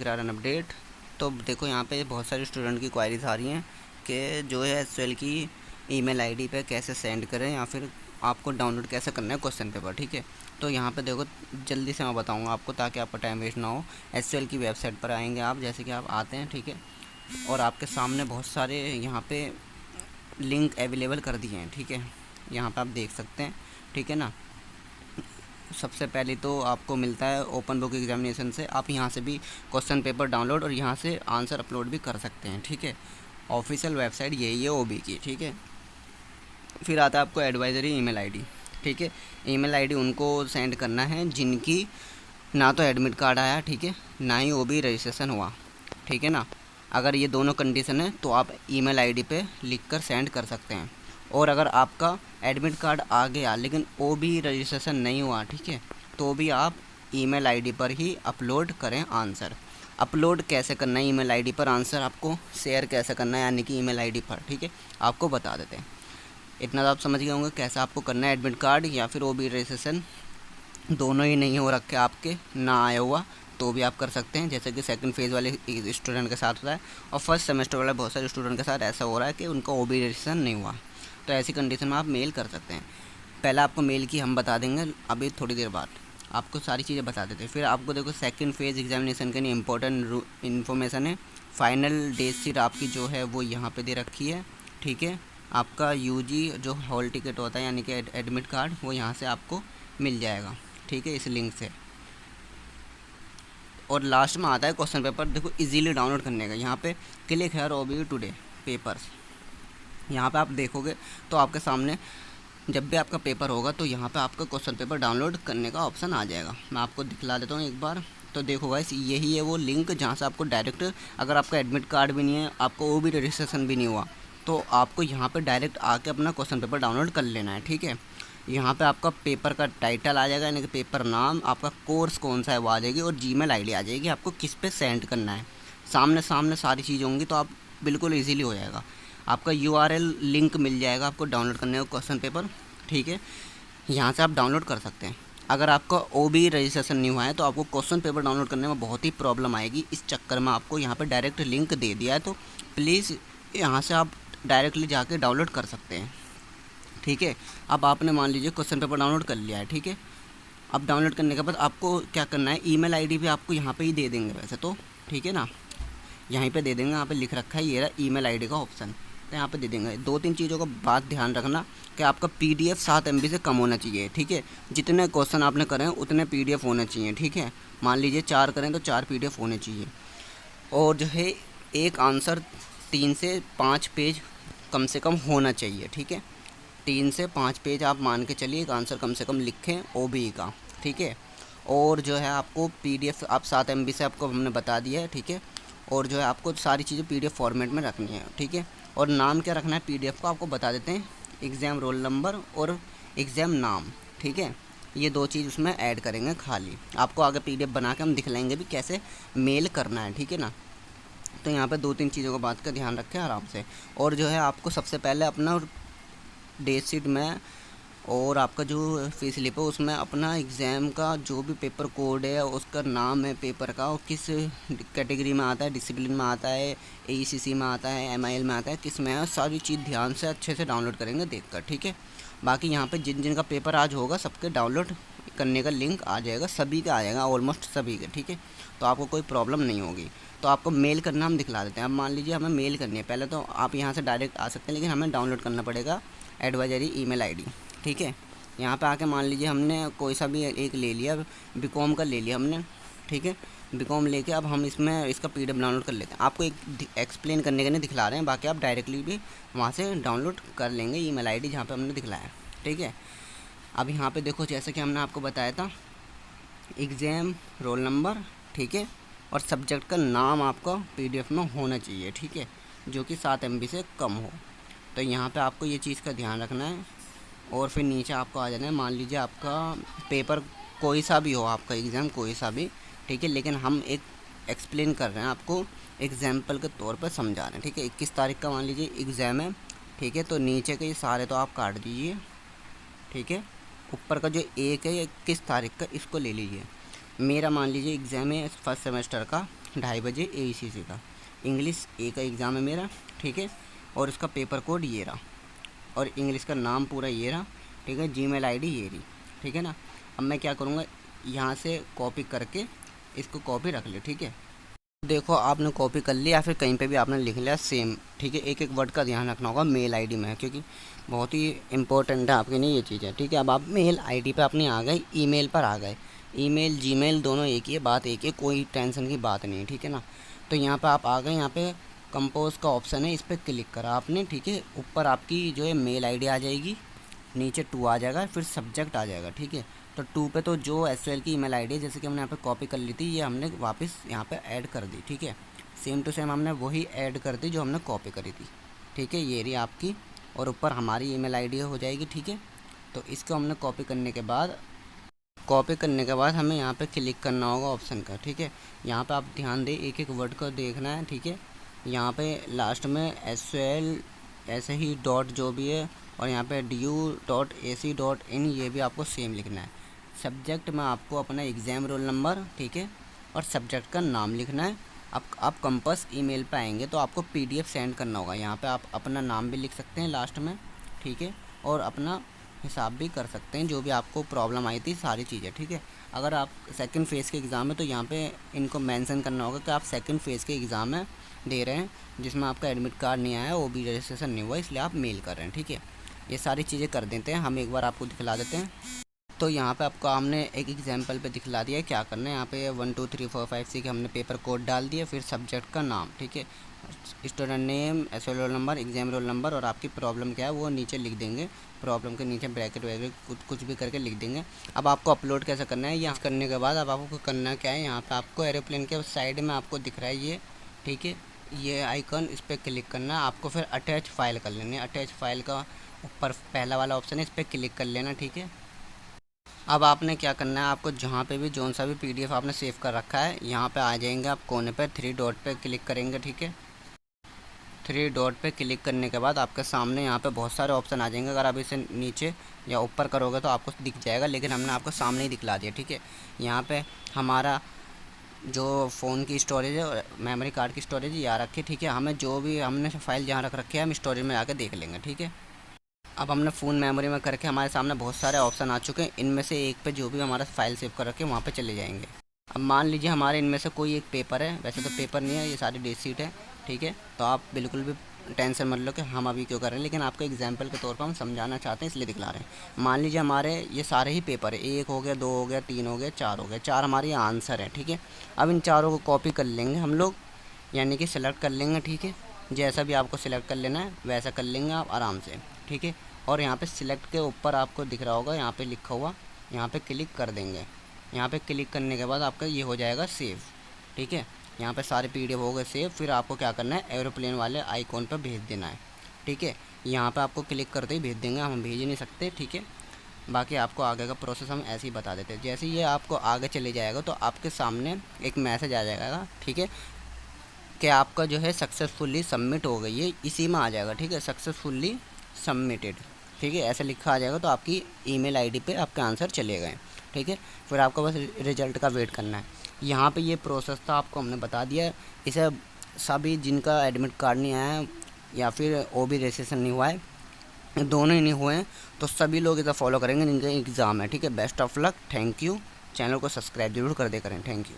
ग्रार an update. तो देखो यहाँ पे बहुत सारे स्टूडेंट की क्वायरीज आ रही हैं कि जो है एसक्यूएल की ईमेल आईडी पे कैसे सेंड करें या फिर आपको डाउनलोड कैसे करना है क्वेश्चन पेपर। ठीक है, तो यहाँ पे देखो जल्दी से मैं बताऊँगा आपको ताकि आपका टाइम वेस्ट ना हो। एसक्यूएल की वेबसाइट पर आएंगे आप, जैसे कि आप आते हैं, ठीक है, और आपके सामने बहुत सारे यहाँ पे लिंक अवेलेबल कर दिए हैं। ठीक है, यहाँ पे आप देख सकते हैं, ठीक है ना। सबसे पहले तो आपको मिलता है ओपन बुक एग्जामिनेशन से, आप यहाँ से भी क्वेश्चन पेपर डाउनलोड और यहाँ से आंसर अपलोड भी कर सकते हैं। ठीक है, ऑफिशियल वेबसाइट यही है ओबी की। ठीक है, फिर आता है आपको एडवाइजरी ईमेल आईडी। ठीक है, ईमेल आईडी उनको सेंड करना है जिनकी ना तो एडमिट कार्ड आया, ठीक है, ना ही ओबी रजिस्ट्रेशन हुआ। ठीक है ना, अगर ये दोनों कंडीशन है तो आप ईमेल आईडी पे लिखकर सेंड कर सकते हैं। और अगर आपका एडमिट कार्ड आ गया लेकिन ओबी रजिस्ट्रेशन नहीं हुआ, ठीक है, तो भी आप ईमेल आईडी पर ही अपलोड करें आंसर। अपलोड कैसे करना है ईमेल आईडी पर आंसर, आपको शेयर कैसे करना है यानी कि ईमेल आईडी पर, ठीक है, आपको बता देते हैं। इतना तो आप समझ गए होंगे कैसे आपको करना है। एडमिट कार्ड या फिर ओबी रजिस्ट्रेशन दोनों ही नहीं हो रखे आपके, ना आया हुआ, तो भी आप कर सकते हैं, जैसे कि सेकंड फेज़ वाले स्टूडेंट के साथ होता है और फर्स्ट सेमेस्टर वाले बहुत सारे स्टूडेंट के साथ ऐसा हो रहा है कि उनका ओबी रजिस्ट्रेशन नहीं हुआ। तो ऐसी कंडीशन में आप मेल कर सकते हैं। पहले आपको मेल की हम बता देंगे, अभी थोड़ी देर बाद आपको सारी चीज़ें बता देते हैं। फिर आपको देखो सेकंड फेज़ एग्जामिनेशन के लिए इंपॉर्टेंट इन्फॉर्मेशन है। फाइनल डेट शीट आपकी जो है वो यहाँ पे दे रखी है। ठीक है, आपका यूजी जो हॉल टिकट होता है यानी कि एडमिट कार्ड, वो यहाँ से आपको मिल जाएगा। ठीक है, इस लिंक से। और लास्ट में आता है क्वेश्चन पेपर। देखो इजीली डाउनलोड करने का, यहाँ पे click here OB today papers, यहाँ पे आप देखोगे तो आपके सामने जब भी आपका पेपर होगा तो यहाँ पे आपका क्वेश्चन पेपर डाउनलोड करने का ऑप्शन आ जाएगा। मैं आपको दिखला देता हूँ एक बार। तो देखो गाइस, यही है वो लिंक जहाँ से आपको डायरेक्ट, अगर आपका एडमिट कार्ड भी नहीं है, आपको ओबी रजिस्ट्रेशन भी नहीं हुआ, तो आपको यहाँ पे डायरेक्ट आके अपना क्वेश्चन पेपर डाउनलोड कर लेना है। ठीक है, यहाँ पे आपका पेपर का टाइटल आ जाएगा यानी कि पेपर नाम, आपका कोर्स कौन सा है वो आ जाएगी, और जीमेल आईडी आ जाएगी आपको किस पे सेंड करना है। सामने सामने सारी चीज़ें होंगी तो आप बिल्कुल ईजीली हो जाएगा। आपका यूआरएल लिंक मिल जाएगा आपको डाउनलोड करने का क्वेश्चन पेपर। ठीक है, यहाँ से आप डाउनलोड कर सकते हैं। अगर आपका ओबी रजिस्ट्रेशन नहीं हुआ है तो आपको क्वेश्चन पेपर डाउनलोड करने में बहुत ही प्रॉब्लम आएगी। इस चक्कर में आपको यहाँ पे डायरेक्ट लिंक दे दिया है, तो प्लीज़ यहाँ से आप डायरेक्टली जाके डाउनलोड कर सकते हैं। ठीक है, अब आपने मान लीजिए क्वेश्चन पेपर डाउनलोड कर लिया है। ठीक है, अब डाउनलोड करने के बाद आपको क्या करना है, ईमेल आईडी भी आपको यहाँ पे ही दे देंगे वैसे तो। ठीक है ना, यहीं पे दे देंगे, यहाँ पे लिख रखा है ये रहा ईमेल आईडी का ऑप्शन, तो यहाँ पे दे देंगे। दो तीन चीज़ों का बात ध्यान रखना कि आपका पीडीएफ 7 MB से कम होना चाहिए। ठीक है, जितने क्वेश्चन आपने करें उतने पीडीएफ होने चाहिए। ठीक है, मान लीजिए 4 करें तो 4 पीडीएफ होने चाहिए। और जो है एक आंसर 3 से 5 पेज कम से कम होना चाहिए। ठीक है, 3 से 5 पेज आप मान के चलिए एक आंसर कम से कम लिखें ओबी का। ठीक है, और जो है आपको पीडीएफ आप 7 MB से आपको हमने बता दिया है। ठीक है, और जो है आपको सारी चीज़ें पीडीएफ फॉर्मेट में रखनी है। ठीक है, और नाम क्या रखना है पीडीएफ को आपको बता देते हैं, एग्ज़ाम रोल नंबर और एग्ज़ाम नाम। ठीक है, ये 2 चीज़ उसमें ऐड करेंगे खाली। आपको आगे पीडीएफ बना के हम दिखलाएंगे भी कैसे मेल करना है। ठीक है ना, तो यहाँ पे 2-3 चीज़ों का बात का ध्यान रखें आराम से। और जो है आपको सबसे पहले अपना डेट शीट में और आपका जो फीस स्लिप है उसमें अपना एग्ज़ाम का जो भी पेपर कोड है, उसका नाम है पेपर का, और किस कैटेगरी में आता है, डिसिप्लिन में आता है, एईसीसी में आता है, एमआईएल में आता है, किस में है, सारी चीज़ ध्यान से अच्छे से डाउनलोड करेंगे देखकर। ठीक है, बाकी यहाँ पे जिन जिन का पेपर आज होगा सबके डाउनलोड करने का लिंक आ जाएगा, सभी का आ जाएगा, ऑलमोस्ट सभी का। ठीक है, तो आपको कोई प्रॉब्लम नहीं होगी। तो आपको मेल करना हम दिखला देते हैं। अब मान लीजिए हमें मेल करनी है, पहले तो आप यहाँ से डायरेक्ट आ सकते हैं, लेकिन हमें डाउनलोड करना पड़ेगा एडवाइजरी ईमेल आईडी। ठीक है, यहाँ पे आके मान लीजिए हमने कोई सा भी एक ले लिया, बीकॉम का ले लिया हमने। ठीक है, बीकॉम लेके अब हम इसमें इसका पीडीएफ डाउनलोड कर लेते हैं। आपको एक एक्सप्लेन करने के लिए दिखला रहे हैं, बाकी आप डायरेक्टली भी वहाँ से डाउनलोड कर लेंगे ईमेल आईडी जहाँ पे हमने दिखलाया। ठीक है, अब यहाँ पे देखो जैसे कि हमने आपको बताया था एग्ज़ाम रोल नंबर, ठीक है, और सब्जेक्ट का नाम आपका पीडीएफ में होना चाहिए। ठीक है, जो कि 7 MB से कम हो। तो यहाँ पे आपको ये चीज़ का ध्यान रखना है। और फिर नीचे आपको आ जाना है, मान लीजिए आपका पेपर कोई सा भी हो, आपका एग्ज़ाम कोई सा भी, ठीक है, लेकिन हम एक एक्सप्लेन कर रहे हैं आपको, एग्जाम्पल के तौर पर समझा रहे हैं। ठीक है, 21 तारीख का मान लीजिए एग्ज़ाम है। ठीक है, तो नीचे के ये सारे तो आप काट दीजिए। ठीक है, ऊपर का जो एक है 21 तारीख का, इसको ले लीजिए। मेरा मान लीजिए एग्ज़ाम है फर्स्ट सेमेस्टर का, 2:30 बजे AECC का। इंग्लिश ए का एग्ज़ाम है मेरा, ठीक है, और इसका पेपर कोड ये रहा, और इंग्लिश का नाम पूरा ये रहा, ठीक है, जीमेल आईडी ये रही, ठीक है ना। अब मैं क्या करूँगा, यहाँ से कॉपी करके इसको कॉपी रख ले, ठीक है। देखो आपने कॉपी कर लिया या फिर कहीं पे भी आपने लिख लिया सेम, ठीक है। एक एक वर्ड का ध्यान रखना होगा मेल आईडी में, क्योंकि बहुत ही इंपॉर्टेंट है आपके लिए ये चीज़ है, ठीक है। अब आप मेल आईडी पे अपने आ गए, ईमेल पर आ गए। ईमेल जीमेल दोनों एक ही है, बात एक ही, कोई टेंशन की बात नहीं है, ठीक है ना। तो यहाँ पर आप आ गए, यहाँ पे कंपोज का ऑप्शन है, इस पर क्लिक करा आपने, ठीक है। ऊपर आपकी जो है मेल आई डी आ जाएगी, नीचे 2 आ जाएगा, फिर सब्जेक्ट आ जाएगा, ठीक है। तो 2 पे तो जो SQL की ईमेल आईडी है, जैसे कि हमने यहाँ पे कॉपी कर ली थी, ये हमने वापस यहाँ पे ऐड कर दी, ठीक है। सेम टू सेम हमने वही ऐड कर दी जो हमने कॉपी करी थी, ठीक है। ये रही आपकी, और ऊपर हमारी ईमेल आईडी हो जाएगी, ठीक है। तो इसको हमने कॉपी करने के बाद हमें यहाँ पे क्लिक करना होगा ऑप्शन का, ठीक है। यहाँ पे आप ध्यान दें, एक एक वर्ड को देखना है, ठीक है। यहाँ पे लास्ट में SQL ऐसे ही डॉट जो भी है, और यहाँ पे du.ac.in ये भी आपको सेम लिखना है। सब्जेक्ट में आपको अपना एग्ज़ाम रोल नंबर, ठीक है, और सब्जेक्ट का नाम लिखना है। आप कंपस ईमेल पे आएंगे तो आपको PDF सेंड करना होगा। यहाँ पे आप अपना नाम भी लिख सकते हैं लास्ट में, ठीक है, और अपना हिसाब भी कर सकते हैं, जो भी आपको प्रॉब्लम आई थी सारी चीज़ें, ठीक है। अगर आप सेकंड फेज़ के एग्ज़ाम है तो यहाँ पे इनको मेंशन करना होगा कि आप सेकंड फेज़ के एग्ज़ाम में दे रहे हैं, जिसमें आपका एडमिट कार्ड नहीं आया, OB रजिस्ट्रेशन नहीं हुआ, इसलिए आप मेल कर रहे हैं, ठीक है। ये सारी चीज़ें कर देते हैं, हम एक बार आपको दिखला देते हैं। तो यहाँ पे आपको हमने एक एग्जांपल पे दिखला दिया है क्या करना है। यहाँ पे 1 2 3 4 5 6 हमने पेपर कोड डाल दिया, फिर सब्जेक्ट का नाम, ठीक है, student name, SQL roll number, exam roll number, और आपकी प्रॉब्लम क्या है वो नीचे लिख देंगे। प्रॉब्लम के नीचे ब्रैकेट वगैरह कुछ भी करके लिख देंगे। अब आपको अपलोड कैसे करना है, यहाँ करने के बाद अब आपको करना क्या है, यहाँ पे आपको एरोप्लेन के साइड में आपको दिख रहा है ये, ठीक है, ये आइकन, इस पर क्लिक करना है आपको। फिर अटैच फाइल कर लेनी है। अटैच फाइल का ऊपर पहला वाला ऑप्शन है, इस पर क्लिक कर लेना, ठीक है। अब आपने क्या करना है, आपको जहाँ पे भी जौन सा भी PDF आपने सेव कर रखा है, यहाँ पे आ जाएंगे आप कोने पे 3 डॉट पे क्लिक करेंगे, ठीक है। 3 डॉट पे क्लिक करने के बाद आपके सामने यहाँ पे बहुत सारे ऑप्शन आ जाएंगे। अगर आप इसे नीचे या ऊपर करोगे तो आपको दिख जाएगा, लेकिन हमने आपको सामने ही दिखला दिया, ठीक है। यहाँ पे हमारा जो फ़ोन की स्टोरेज है और मेमोरी कार्ड की स्टोरेज यहाँ रखी, ठीक है। हमें जो भी हमने फाइल जहाँ रख रखी है हम स्टोरेज में आके देख लेंगे, ठीक है। अब हमने फ़ोन मेमोरी में करके हमारे सामने बहुत सारे ऑप्शन आ चुके हैं, इनमें से एक पे जो भी हमारा फाइल सेव कर रखे हैं वहाँ पे चले जाएंगे। अब मान लीजिए हमारे इनमें से कोई एक पेपर है, वैसे तो पेपर नहीं है, ये सारी डेट शीट है, ठीक है। तो आप बिल्कुल भी टेंशन मत लो कि हम अभी क्यों कर रहे हैं, लेकिन आपको एग्जाम्पल के तौर पर हम समझाना चाहते हैं, इसलिए दिखला रहे हैं। मान लीजिए हमारे ये सारे ही पेपर है, 1 हो गया, 2 हो गया, 3 हो गया, 4 हो गया, 4 हमारे यहाँ आंसर है, ठीक है। अब इन चारों को कॉपी कर लेंगे हम लोग, यानी कि सिलेक्ट कर लेंगे, ठीक है। जैसा भी आपको सिलेक्ट कर लेना है वैसा कर लेंगे आप आराम से, ठीक है। और यहाँ पे सिलेक्ट के ऊपर आपको दिख रहा होगा, यहाँ पे लिखा हुआ, यहाँ पे क्लिक कर देंगे। यहाँ पे क्लिक करने के बाद आपका ये हो जाएगा सेव, ठीक है। यहाँ पे सारे PDF हो गए सेव। फिर आपको क्या करना है, एरोप्लेन वाले आइकॉन पर भेज देना है, ठीक है। यहाँ पे आपको क्लिक करते ही भेज देंगे, हम भेज ही नहीं सकते, ठीक है। बाकी आपको आगे का प्रोसेस हम ऐसे ही बता देते हैं। जैसे ये आपको आगे चले जाएगा तो आपके सामने एक मैसेज आ जाएगा, ठीक है, कि आपका जो है सक्सेसफुली सबमिट हो गई है, इसी में आ जाएगा, ठीक है, सक्सेसफुली सबमिटेड, ठीक है, ऐसे लिखा आ जाएगा। तो आपकी ईमेल आईडी पे आपके आंसर चले गए, ठीक है। फिर आपको बस रिजल्ट का वेट करना है। यहाँ पे ये प्रोसेस था, आपको हमने बता दिया। इसे सभी जिनका एडमिट कार्ड नहीं आया है या फिर OB रजिस्ट्रेशन नहीं हुआ है, दोनों ही नहीं हुए हैं, तो सभी लोग इसे फॉलो करेंगे जिनका एग्ज़ाम है, ठीक है। Best of luck, thank you. Channel को सब्सक्राइब जरूर कर दे करें, थैंक यू।